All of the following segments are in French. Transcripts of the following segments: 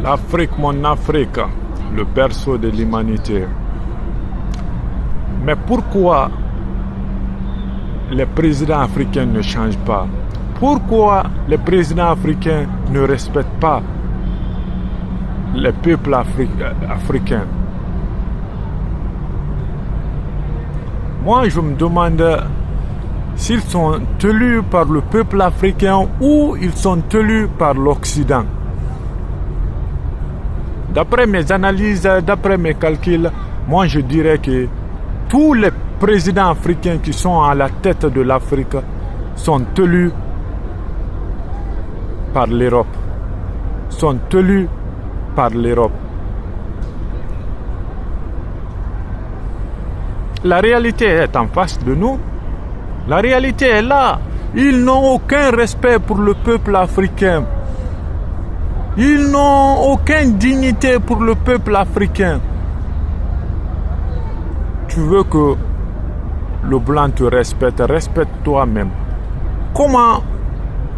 L'Afrique, mon Afrique, le berceau de l'humanité. Mais pourquoi les présidents africains ne changent pas? Pourquoi les présidents africains ne respectent pas les peuples africains? Moi, je me demande s'ils sont élus par le peuple africain ou ils sont élus par l'Occident. D'après mes analyses, d'après mes calculs, moi je dirais que tous les présidents africains qui sont à la tête de l'Afrique sont élus par l'Europe. Sont élus par l'Europe. La réalité est en face de nous. La réalité est là. Ils n'ont aucun respect pour le peuple africain. Ils n'ont aucune dignité pour le peuple africain. Tu veux que le blanc te respecte, respecte toi-même. Comment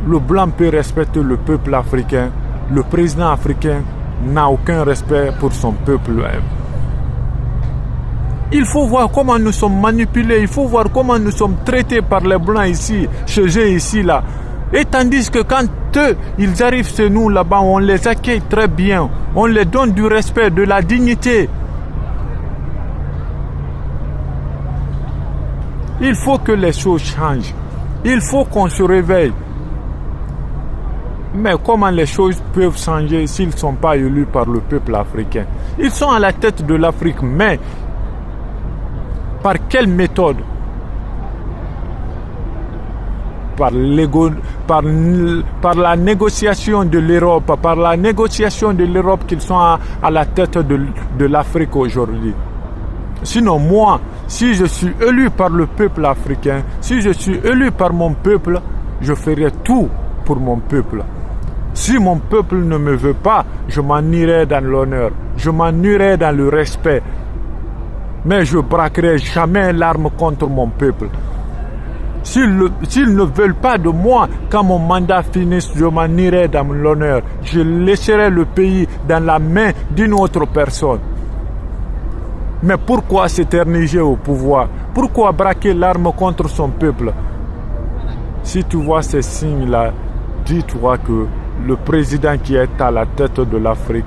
le blanc peut respecter le peuple africain? Le président africain n'a aucun respect pour son peuple. Il faut voir comment nous sommes manipulés, il faut voir comment nous sommes traités par les blancs ici, chez eux ici, là. Et tandis que quand eux, ils arrivent chez nous là-bas, on les accueille très bien, on les donne du respect, de la dignité. Il faut que les choses changent, il faut qu'on se réveille. Mais comment les choses peuvent changer s'ils ne sont pas élus par le peuple africain? Ils sont à la tête de l'Afrique, mais par quelle méthode? Par la négociation de l'Europe, par la négociation de l'Europe qu'ils sont à la tête de l'Afrique aujourd'hui. Sinon, moi, si je suis élu par le peuple africain, si je suis élu par mon peuple, je ferai tout pour mon peuple. Si mon peuple ne me veut pas, je m'en irai dans l'honneur, je m'en irai dans le respect. Mais je braquerai jamais l'arme contre mon peuple. S'ils ne veulent pas de moi, quand mon mandat finisse, je m'en irai dans l'honneur. Je laisserai le pays dans la main d'une autre personne. Mais pourquoi s'éterniser au pouvoir? Pourquoi braquer l'arme contre son peuple? Si tu vois ces signes-là, dis-toi que le président qui est à la tête de l'Afrique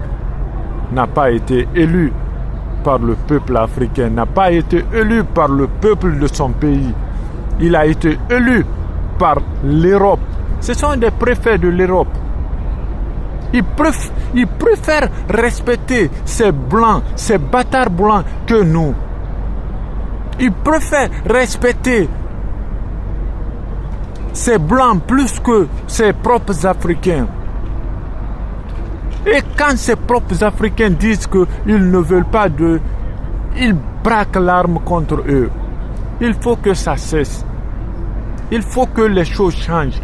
n'a pas été élu par le peuple africain, n'a pas été élu par le peuple de son pays. Il a été élu par l'Europe. Ce sont des préfets de l'Europe. Ils préfèrent respecter ces blancs, ces bâtards blancs que nous. Ils préfèrent respecter ces blancs plus que ses propres Africains. Et quand ces propres Africains disent qu'ils ne veulent pas d'eux, ils braquent l'arme contre eux. Il faut que ça cesse. Il faut que les choses changent.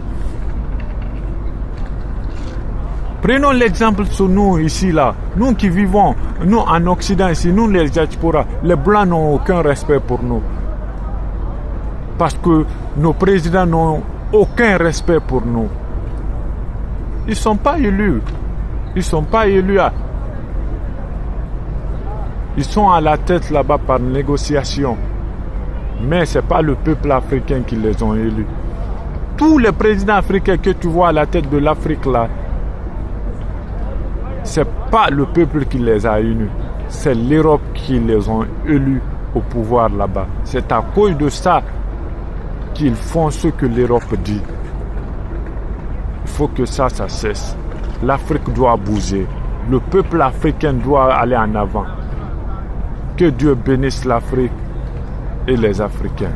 Prenons l'exemple sur nous ici, là. Nous qui vivons, nous en Occident ici, nous les diasporas, les Blancs n'ont aucun respect pour nous. Parce que nos présidents n'ont aucun respect pour nous. Ils ne sont pas élus. Ils ne sont pas élus. Ils sont à la tête là-bas par négociation. Mais ce n'est pas le peuple africain qui les ont élus. Tous les présidents africains que tu vois à la tête de l'Afrique là, ce n'est pas le peuple qui les a élus. C'est l'Europe qui les ont élus au pouvoir là-bas. C'est à cause de ça qu'ils font ce que l'Europe dit. Il faut que ça cesse. L'Afrique doit bouger. Le peuple africain doit aller en avant. Que Dieu bénisse l'Afrique et les Africains.